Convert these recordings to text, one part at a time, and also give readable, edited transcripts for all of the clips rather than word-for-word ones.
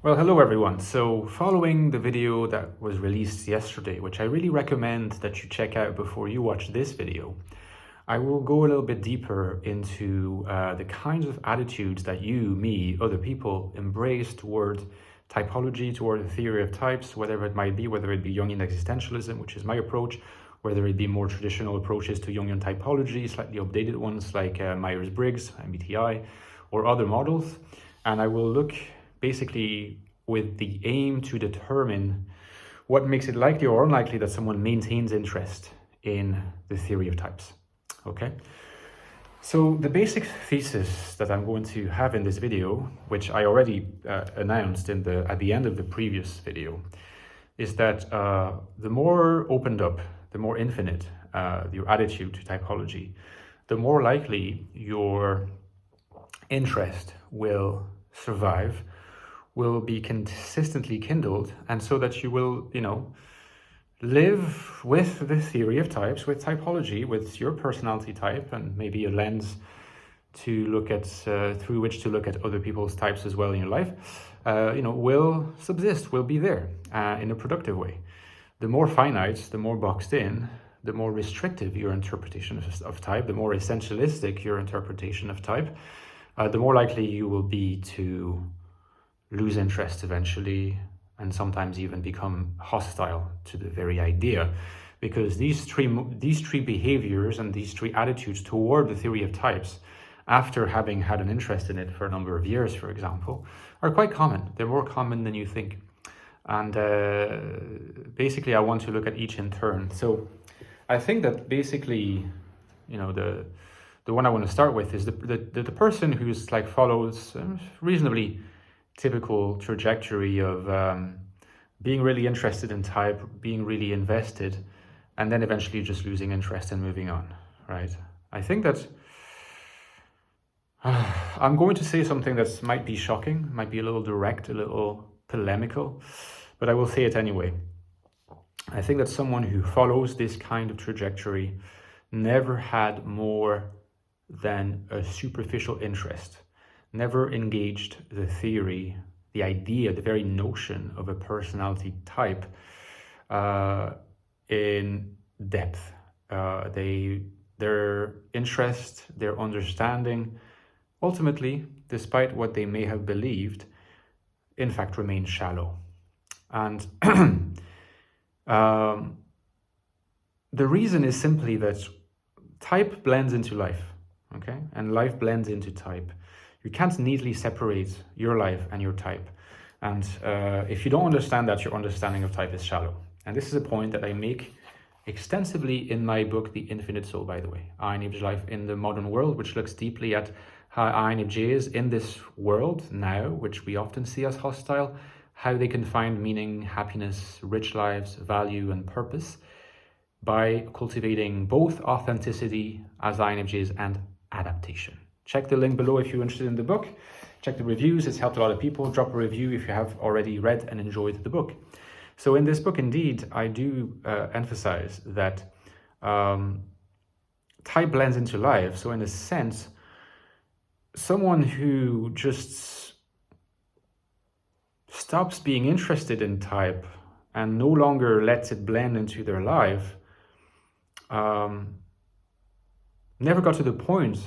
Well, hello everyone. So following the video that was released yesterday, which I really recommend that you check out before you watch this video, I will go a little bit deeper into the kinds of attitudes that you, me, other people embrace toward typology, toward the theory of types, whatever it might be, whether it be Jungian existentialism, which is my approach, whether it be more traditional approaches to Jungian typology, slightly updated ones like Myers-Briggs, MBTI, or other models. And I will look basically with the aim to determine what makes it likely or unlikely that someone maintains interest in the theory of types. Okay, so the basic thesis that I'm going to have in this video, which I already announced at the end of the previous video, is that the more opened up, the more infinite your attitude to typology, the more likely your interest will survive, will be consistently kindled, and so that you will, live with the theory of types, with typology, with your personality type, and maybe a lens to look at, through which to look at other people's types as well in your life, will subsist, will be there in a productive way. The more finite, the more boxed in, the more restrictive your interpretation of type, the more essentialistic your interpretation of type, the more likely you will be to lose interest eventually, and sometimes even become hostile to the very idea, because these three behaviors and these three attitudes toward the theory of types, after having had an interest in it for a number of years, for example, are quite common. They're more common than you think. And basically, I want to look at each in turn. So I think that basically, the one I want to start with is the person who's like follows reasonably typical trajectory of being really interested in type, being really invested, and then eventually just losing interest and moving on, right? I think that I'm going to say something that might be shocking, might be a little direct, a little polemical, but I will say it anyway. I think that someone who follows this kind of trajectory never had more than a superficial interest, never engaged the theory, the idea, the very notion of a personality type in depth. Their interest, their understanding, ultimately, despite what they may have believed, in fact remain shallow. And the reason is simply that type blends into life, okay? And life blends into type. You can't neatly separate your life and your type. And if you don't understand that, your understanding of type is shallow. And this is a point that I make extensively in my book, The Infinite Soul, by the way, INFJ Life in the Modern World, which looks deeply at how INFJs in this world now, which we often see as hostile, how they can find meaning, happiness, rich lives, value, and purpose by cultivating both authenticity as INFJs and adaptation. Check the link below if you're interested in the book. Check the reviews, it's helped a lot of people. Drop a review if you have already read and enjoyed the book. So in this book, indeed, I do emphasize that type blends into life. So in a sense, someone who just stops being interested in type and no longer lets it blend into their life never got to the point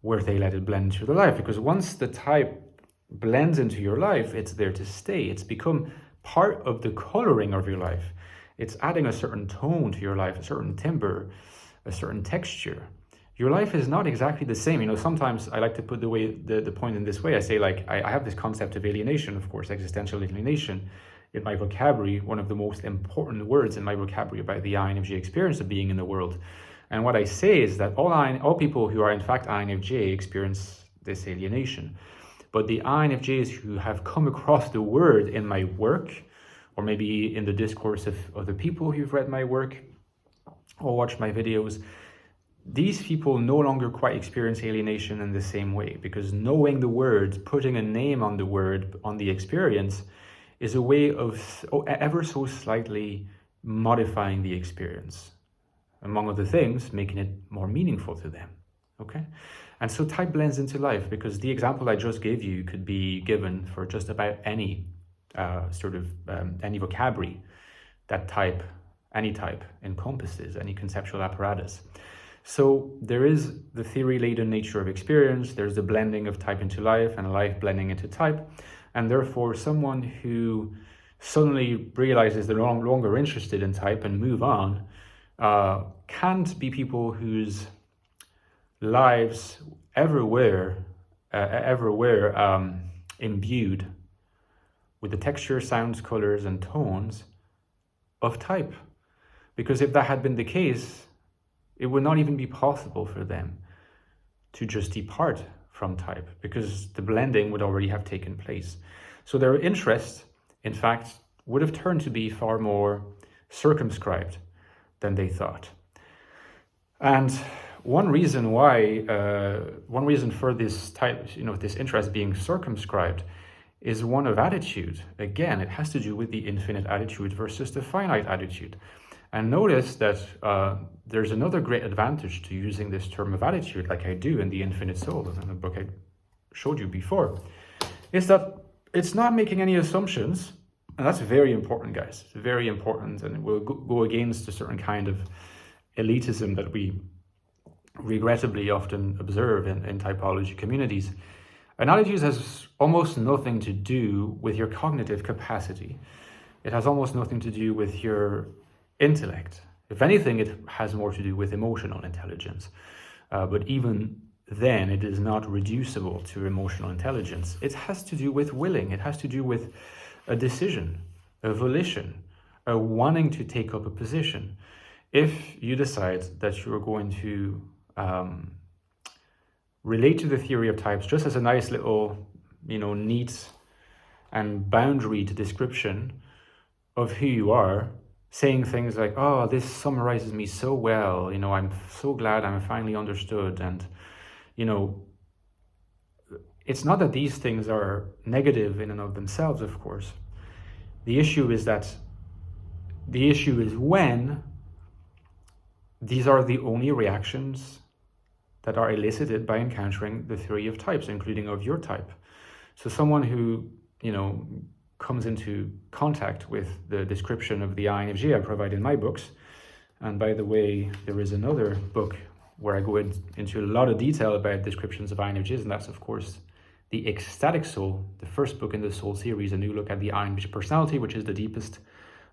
where they let it blend into their life, because once the type blends into your life, it's there to stay. It's become part of the coloring of your life. It's adding a certain tone to your life, a certain timbre, a certain texture. Your life is not exactly the same. Sometimes I like to put the point in this way. I say, like, I have this concept of alienation, of course, existential alienation in my vocabulary, one of the most important words in my vocabulary about the INFJ experience of being in the world. And what I say is that all people who are in fact INFJ experience this alienation. But the INFJs who have come across the word in my work, or maybe in the discourse of other people who've read my work or watched my videos, these people no longer quite experience alienation in the same way, because knowing the word, putting a name on the word, on the experience, is a way of ever so slightly modifying the experience. Among other things, making it more meaningful to them, okay? And so type blends into life, because the example I just gave you could be given for just about any any vocabulary that any type encompasses, any conceptual apparatus. So there is the theory-laden nature of experience, there's the blending of type into life and life blending into type, and therefore someone who suddenly realizes they're no longer interested in type and move on can't be people whose lives ever were imbued with the texture, sounds, colors, and tones of type. Because if that had been the case, it would not even be possible for them to just depart from type, because the blending would already have taken place. So their interest, in fact, would have turned to be far more circumscribed than they thought. And one reason for this type, this interest being circumscribed, is one of attitude. Again, it has to do with the infinite attitude versus the finite attitude. And notice that there's another great advantage to using this term of attitude, like I do in The Infinite Soul, in the book I showed you before, is that it's not making any assumptions. And that's very important, guys. It's very important, and it will go against a certain kind of elitism that we regrettably often observe in typology communities. An attitude has almost nothing to do with your cognitive capacity. It has almost nothing to do with your intellect. If anything, it has more to do with emotional intelligence. But even then, it is not reducible to emotional intelligence. It has to do with willing. It has to do with a decision, a volition, a wanting to take up a position. If you decide that you're going to relate to the theory of types just as a nice little, neat and boundaried description of who you are, saying things like, oh, this summarizes me so well, I'm so glad I'm finally understood. And, it's not that these things are negative in and of themselves, of course. The issue is when these are the only reactions that are elicited by encountering the theory of types, including of your type. So someone who, comes into contact with the description of the INFJ I provide in my books, and by the way, there is another book where I go into a lot of detail about descriptions of INFJs, and that's of course the Ecstatic Soul, the first book in the Soul series, a new look at the INFJ personality, which is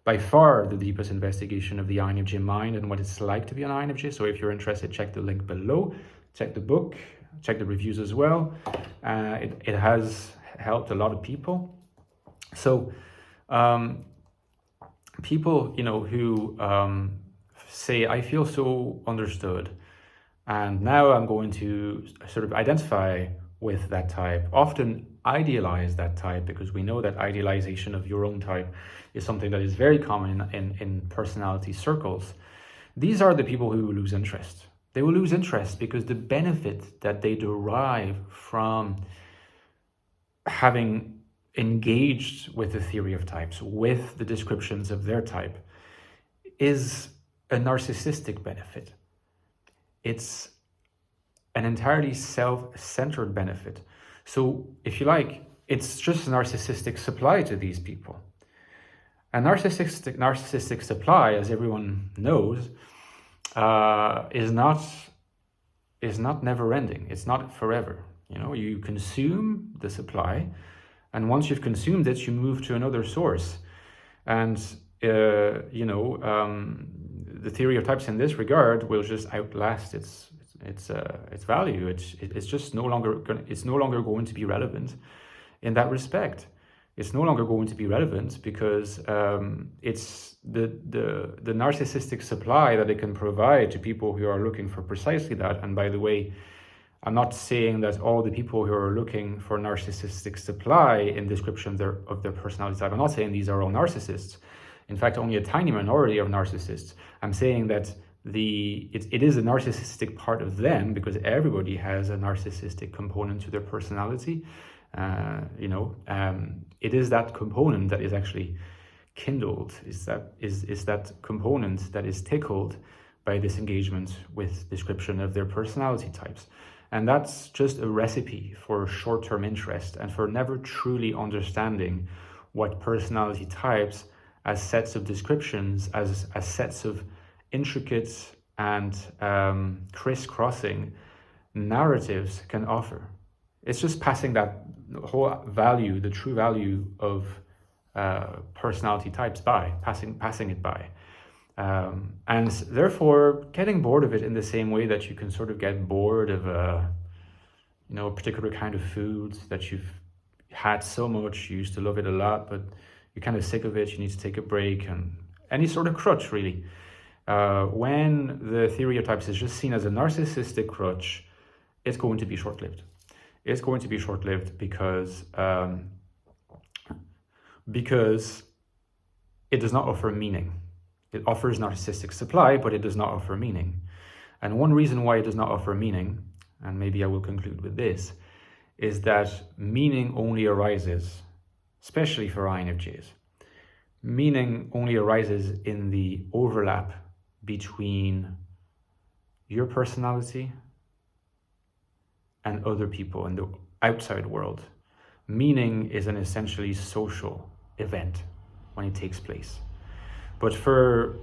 by far the deepest investigation of the INFJ mind and what it's like to be an INFJ. So if you're interested, check the link below, check the book, check the reviews as well. It has helped a lot of people. So people, who say, I feel so understood, and now I'm going to sort of identify with that type, often idealize that type, because we know that idealization of your own type is something that is very common in personality circles. These are the people who will lose interest. They will lose interest because the benefit that they derive from having engaged with the theory of types, with the descriptions of their type, is a narcissistic benefit. It's an entirely self-centered benefit. So if you like, it's just narcissistic supply to these people. And narcissistic supply, as everyone knows, is not never-ending. It's not forever. You consume the supply, and once you've consumed it, you move to another source. And the theory of types in this regard will just outlast its value. It's just no longer going to be relevant in that respect. It's no longer going to be relevant because it's the narcissistic supply that it can provide to people who are looking for precisely that. And by the way, I'm not saying that all the people who are looking for narcissistic supply in descriptions of their personality type, I'm not saying these are all narcissists. In fact, only a tiny minority of narcissists. I'm saying that it is a narcissistic part of them, because everybody has a narcissistic component to their personality. It is that component that is actually kindled, is that component that is tickled by this engagement with description of their personality types. And that's just a recipe for short-term interest and for never truly understanding what personality types as sets of descriptions, as sets of intricate and crisscrossing narratives can offer. It's just passing that whole value, the true value of personality types by, passing it by. And therefore getting bored of it in the same way that you can sort of get bored of a particular kind of food that you've had so much, you used to love it a lot, but you're kind of sick of it, you need to take a break, and any sort of crutch really. When the theory of types is just seen as a narcissistic crutch, it's going to be short-lived. It's going to be short-lived because it does not offer meaning. It offers narcissistic supply, but it does not offer meaning. And one reason why it does not offer meaning, and maybe I will conclude with this, is that meaning only arises, especially for INFJs, meaning only arises in the overlap between your personality and other people in the outside world. Meaning is an essentially social event when it takes place. But for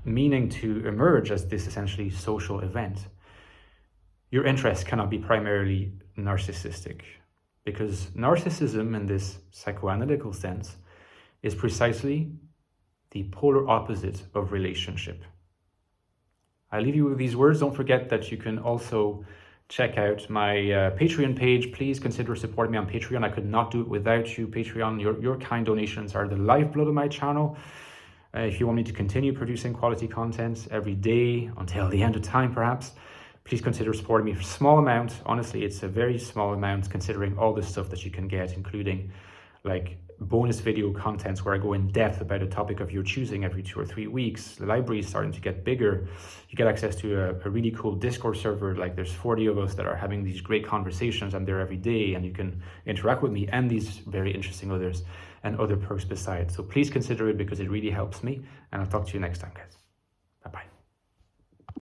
meaning to emerge as this essentially social event, your interest cannot be primarily narcissistic, because narcissism in this psychoanalytical sense is precisely the polar opposite of relationship. I leave you with these words. Don't forget that you can also check out my Patreon page. Please consider supporting me on Patreon. I could not do it without you. Patreon, your kind donations are the lifeblood of my channel. If you want me to continue producing quality content every day until the end of time, perhaps, please consider supporting me for a small amount. Honestly, it's a very small amount considering all the stuff that you can get, including like bonus video contents where I go in depth about a topic of your choosing every 2 or 3 weeks. The library is starting to get bigger. You get access to a really cool Discord server. Like there's 40 of us that are having these great conversations. I'm there every day and you can interact with me and these very interesting others and other perks besides. So please consider it because it really helps me, and I'll talk to you next time, guys. Bye-bye.